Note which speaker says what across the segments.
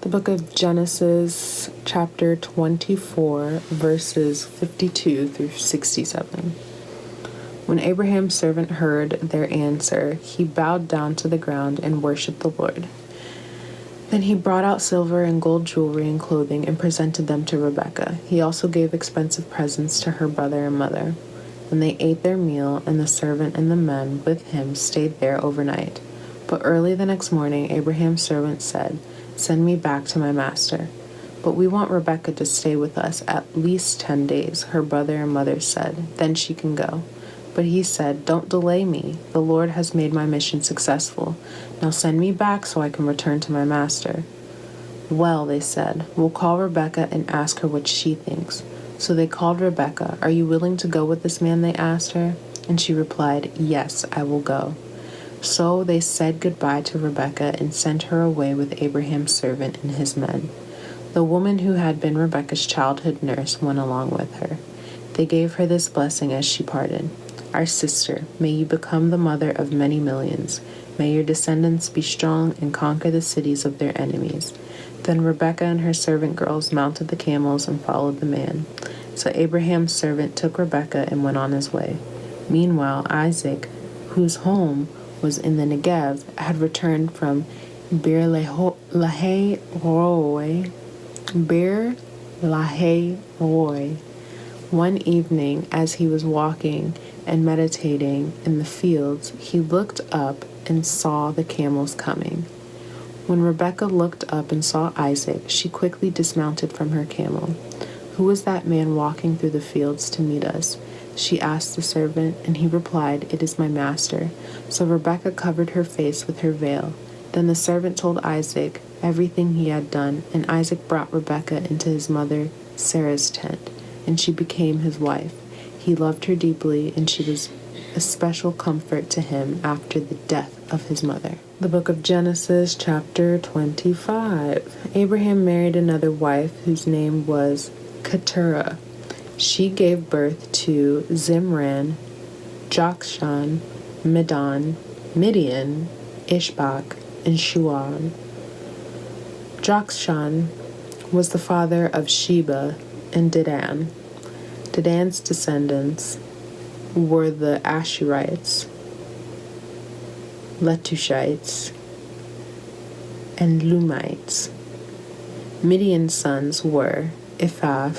Speaker 1: The book of Genesis, chapter 24, verses 52 through 67. When Abraham's servant heard their answer, he bowed down to the ground and worshipped the Lord. Then he brought out silver and gold jewelry and clothing and presented them to Rebekah. He also gave expensive presents to her brother and mother. When they ate their meal, and the servant and the men with him stayed there overnight. But early the next morning, Abraham's servant said, "Send me back to my master." "But we want Rebekah to stay with us at least 10 days, her brother and mother said. "Then she can go." But he said, "Don't delay me. The Lord has made my mission successful. Now send me back so I can return to my master." "Well," they said, "we'll call Rebekah and ask her what she thinks." So they called Rebekah. "Are you willing to go with this man?" they asked her. And she replied, "Yes, I will go." So they said goodbye to Rebekah and sent her away with Abraham's servant and his men. The woman who had been Rebekah's childhood nurse went along with her. They gave her this blessing as she parted. "Our sister, may you become the mother of many millions. May your descendants be strong and conquer the cities of their enemies." Then Rebekah and her servant girls mounted the camels and followed the man. So Abraham's servant took Rebekah and went on his way. Meanwhile, Isaac, whose home was in the Negev, had returned from Bir Lahai Roi. One evening, as he was walking and meditating in the fields, he looked up and saw the camels coming. When Rebekah looked up and saw Isaac, she quickly dismounted from her camel. "Who is that man walking through the fields to meet us?" she asked the servant, and he replied, "It is my master." So Rebekah covered her face with her veil. Then the servant told Isaac everything he had done, and Isaac brought Rebekah into his mother Sarah's tent, and she became his wife. He loved her deeply, and she was a special comfort to him after the death of his mother. The book of Genesis, chapter 25. Abraham married another wife whose name was Keturah. She gave birth to Zimran, Jokshan, Medan, Midian, Ishbak, and Shual. Jokshan was the father of Sheba and Dedan. Dedan's descendants were the Ashurites, Letushites, and Lumites. Midian's sons were Ephah,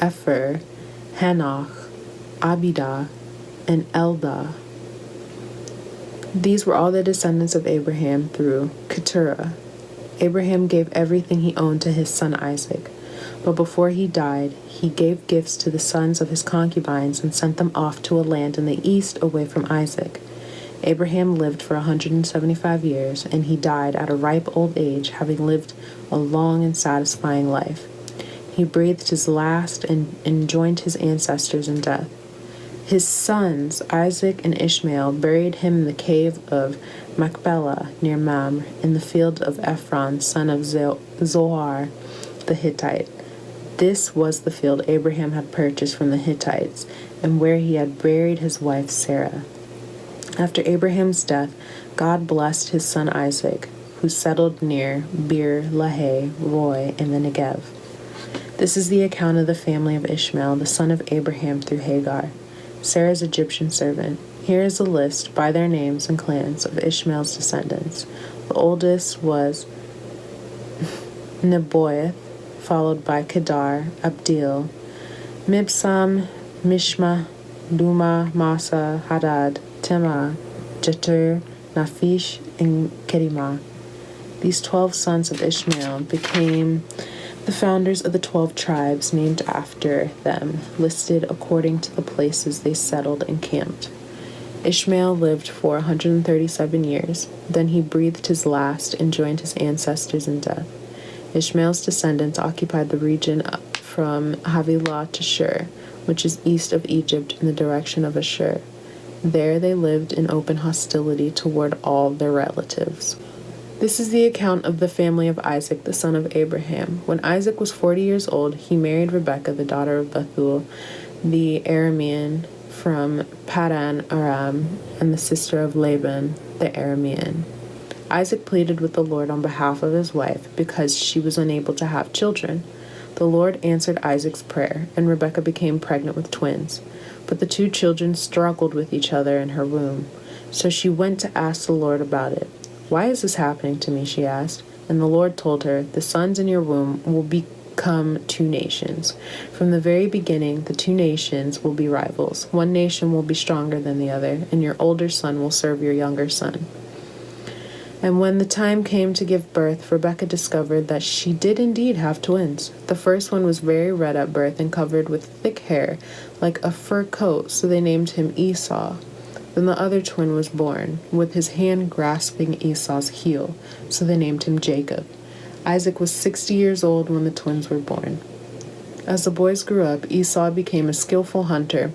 Speaker 1: Epher, Hanoch, Abidah, and Eldah. These were all the descendants of Abraham through Keturah. Abraham gave everything he owned to his son Isaac. But before he died, he gave gifts to the sons of his concubines and sent them off to a land in the east away from Isaac. Abraham lived for 175 years, and he died at a ripe old age, having lived a long and satisfying life. He breathed his last and joined his ancestors in death. His sons, Isaac and Ishmael, buried him in the cave of Machpelah near Mamre, in the field of Ephron, son of Zohar the Hittite. This was the field Abraham had purchased from the Hittites, and where he had buried his wife Sarah. After Abraham's death, God blessed his son Isaac, who settled near Bir Lahai Roi in the Negev. This is the account of the family of Ishmael, the son of Abraham through Hagar, Sarah's Egyptian servant. Here is a list by their names and clans of Ishmael's descendants. The oldest was Nebaioth, followed by Kedar, Abdil, Mibsam, Mishma, Duma, Masa, Hadad, Tema, Jetur, Naphish, and Kedemah. These 12 sons of Ishmael became the founders of the 12 tribes named after them, listed according to the places they settled and camped. Ishmael lived for 137 years. Then he breathed his last and joined his ancestors in death. Ishmael's descendants occupied the region from Havilah to Shur, which is east of Egypt in the direction of Ashur. There they lived in open hostility toward all their relatives. This is the account of the family of Isaac, the son of Abraham. When Isaac was 40 years old, he married Rebekah, the daughter of Bethuel, the Aramean from Paddan Aram, and the sister of Laban, the Aramean. Isaac pleaded with the Lord on behalf of his wife because she was unable to have children. The Lord answered Isaac's prayer, and Rebekah became pregnant with twins. But the two children struggled with each other in her womb. So she went to ask the Lord about it. "Why is this happening to me?" she asked. And the Lord told her, "The sons in your womb will become two nations. From the very beginning, the two nations will be rivals. One nation will be stronger than the other, and your older son will serve your younger son." And when the time came to give birth, Rebekah discovered that she did indeed have twins. The first one was very red at birth and covered with thick hair, like a fur coat, so they named him Esau. Then the other twin was born, with his hand grasping Esau's heel, so they named him Jacob. Isaac was 60 years old when the twins were born. As the boys grew up, Esau became a skillful hunter.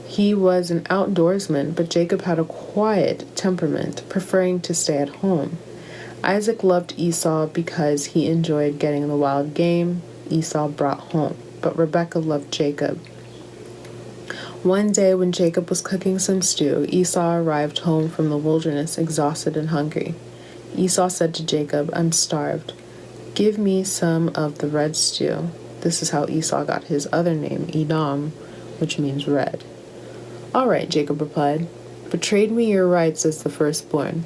Speaker 1: He was an outdoorsman, but Jacob had a quiet temperament, preferring to stay at home. Isaac loved Esau because he enjoyed getting the wild game Esau brought home, but Rebekah loved Jacob. One day when Jacob was cooking some stew, Esau arrived home from the wilderness exhausted and hungry. Esau said to Jacob, "I'm starved. Give me some of the red stew." This is how Esau got his other name, Edom, which means red. "All right," Jacob replied, "but trade me your rights as the firstborn."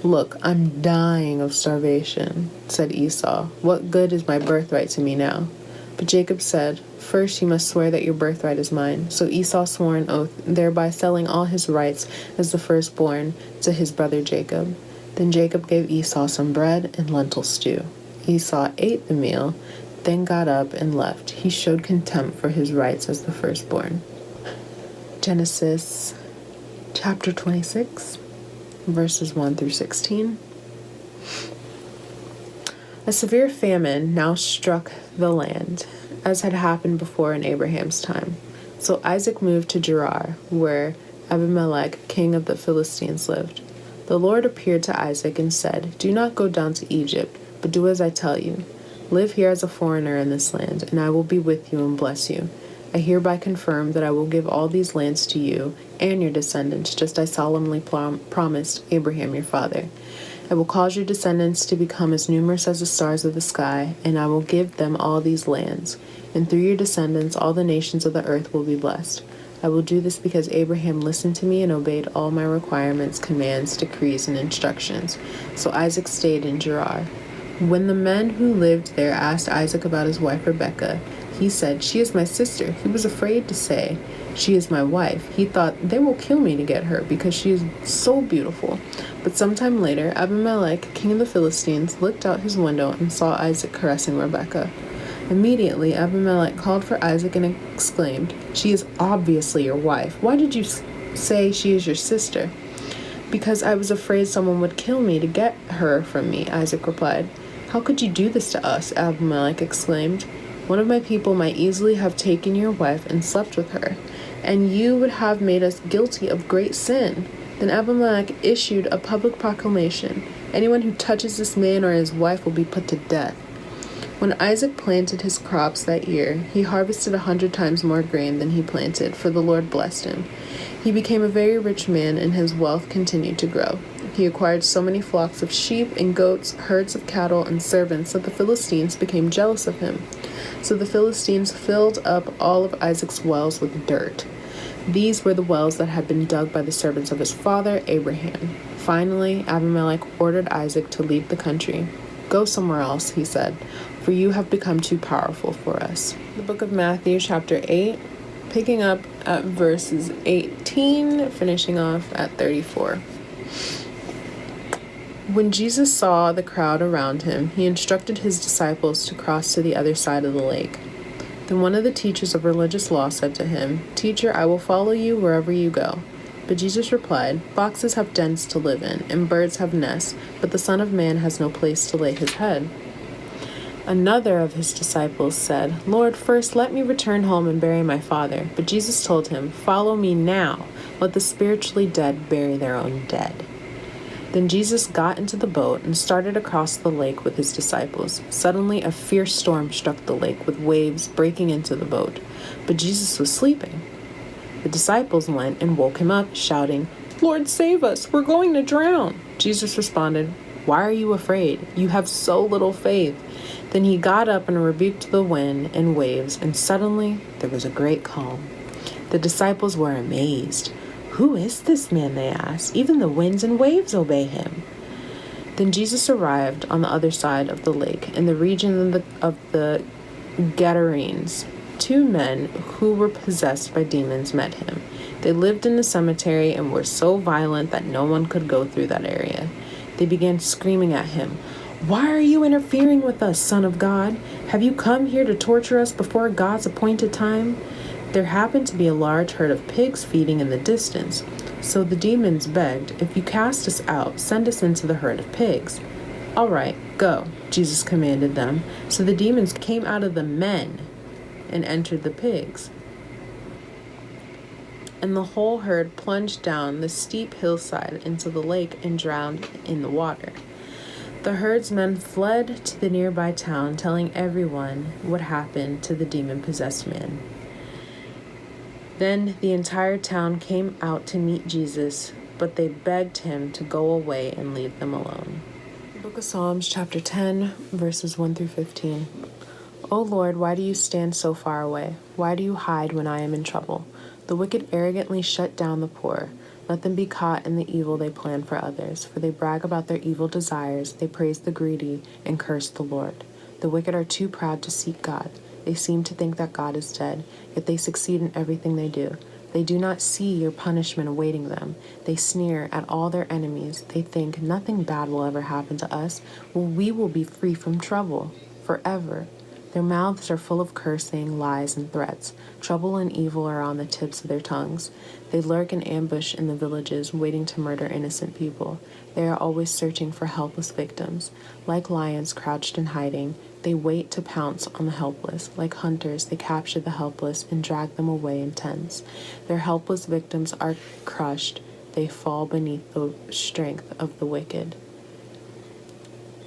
Speaker 1: "Look, I'm dying of starvation," said Esau. "What good is my birthright to me now?" But Jacob said, "First you must swear that your birthright is mine." So Esau swore an oath, thereby selling all his rights as the firstborn to his brother Jacob. Then Jacob gave Esau some bread and lentil stew. Esau ate the meal, then got up and left. He showed contempt for his rights as the firstborn. Genesis chapter 26, verses 1 through 16. A severe famine now struck the land, as had happened before in Abraham's time. So Isaac moved to Gerar, where Abimelech, king of the Philistines, lived. The Lord appeared to Isaac and said, "Do not go down to Egypt, but do as I tell you. Live here as a foreigner in this land, and I will be with you and bless you. I hereby confirm that I will give all these lands to you and your descendants, just as I solemnly promised Abraham your father. I will cause your descendants to become as numerous as the stars of the sky, and I will give them all these lands. And through your descendants all the nations of the earth will be blessed. I will do this because Abraham listened to me and obeyed all my requirements, commands, decrees, and instructions." So Isaac stayed in Gerar. When the men who lived there asked Isaac about his wife Rebekah, he said, "She is my sister." He was afraid to say, "She is my wife." He thought, "They will kill me to get her because she is so beautiful." But sometime later, Abimelech, king of the Philistines, looked out his window and saw Isaac caressing Rebekah. Immediately, Abimelech called for Isaac and exclaimed, "She is obviously your wife. Why did you say she is your sister?" "Because I was afraid someone would kill me to get her from me," Isaac replied. "How could you do this to us?" Abimelech exclaimed. "One of my people might easily have taken your wife and slept with her, and you would have made us guilty of great sin." Then Abimelech issued a public proclamation, "Anyone who touches this man or his wife will be put to death." When Isaac planted his crops that year, he harvested 100 times more grain than he planted, for the Lord blessed him. He became a very rich man, and his wealth continued to grow. He acquired so many flocks of sheep and goats, herds of cattle, and servants that the Philistines became jealous of him. So the Philistines filled up all of Isaac's wells with dirt. These were the wells that had been dug by the servants of his father, Abraham. Finally, Abimelech ordered Isaac to leave the country. "Go somewhere else," he said, "for you have become too powerful for us." The book of Matthew, chapter 8, picking up at verses 18, finishing off at 34. When Jesus saw the crowd around him, he instructed his disciples to cross to the other side of the lake. Then one of the teachers of religious law said to him, "Teacher, I will follow you wherever you go." But Jesus replied, "Foxes have dens to live in, and birds have nests, but the Son of Man has no place to lay his head." Another of his disciples said, "Lord, first let me return home and bury my father." But Jesus told him, "Follow me now. Let the spiritually dead bury their own dead." Then Jesus got into the boat and started across the lake with his disciples. Suddenly a fierce storm struck the lake, with waves breaking into the boat. But Jesus was sleeping. The disciples went and woke him up, shouting, "Lord, save us! We're going to drown!" Jesus responded, "Why are you afraid? You have so little faith." Then he got up and rebuked the wind and waves, and suddenly there was a great calm. The disciples were amazed. "Who is this man?" they asked. "Even the winds and waves obey him." Then Jesus arrived on the other side of the lake, in the region of the Gadarenes. 2 men who were possessed by demons met him. They lived in the cemetery and were so violent that no one could go through that area. They began screaming at him, "Why are you interfering with us, Son of God? Have you come here to torture us before God's appointed time?" There happened to be a large herd of pigs feeding in the distance. So the demons begged, "If you cast us out, send us into the herd of pigs." "All right, go," Jesus commanded them. So the demons came out of the men and entered the pigs. And the whole herd plunged down the steep hillside into the lake and drowned in the water. The herdsmen fled to the nearby town, telling everyone what happened to the demon-possessed man. Then the entire town came out to meet Jesus, but they begged him to go away and leave them alone. Book of Psalms, chapter 10, verses 1 through 15. O Lord, why do you stand so far away? Why do you hide when I am in trouble? The wicked arrogantly shut down the poor. Let them be caught in the evil they plan for others, for they brag about their evil desires, they praise the greedy, and curse the Lord. The wicked are too proud to seek God. They seem to think that God is dead, yet they succeed in everything they do. They do not see your punishment awaiting them. They sneer at all their enemies. They think nothing bad will ever happen to us. We will be free from trouble forever. Their mouths are full of cursing, lies, and threats. Trouble and evil are on the tips of their tongues. They lurk in ambush in the villages, waiting to murder innocent people. They are always searching for helpless victims. Like lions crouched in hiding, they wait to pounce on the helpless. Like hunters, they capture the helpless and drag them away in tents. Their helpless victims are crushed. They fall beneath the strength of the wicked.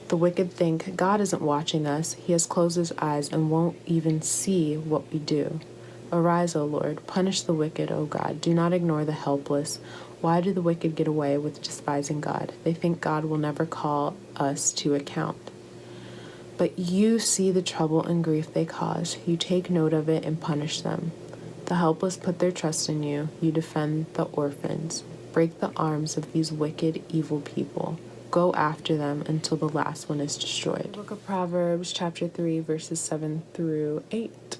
Speaker 1: The wicked think, God isn't watching us. He has closed his eyes and won't even see what we do. Arise, O Lord. Punish the wicked, O God. Do not ignore the helpless. Why do the wicked get away with despising God? They think God will never call us to account. But you see the trouble and grief they cause. You take note of it and punish them. The helpless put their trust in you. You defend the orphans. Break the arms of these wicked, evil people. Go after them until the last one is destroyed. Book of Proverbs, chapter 3, verses 7 through 8.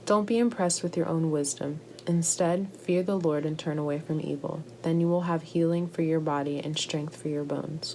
Speaker 1: Don't be impressed with your own wisdom. Instead, fear the Lord and turn away from evil. Then you will have healing for your body and strength for your bones.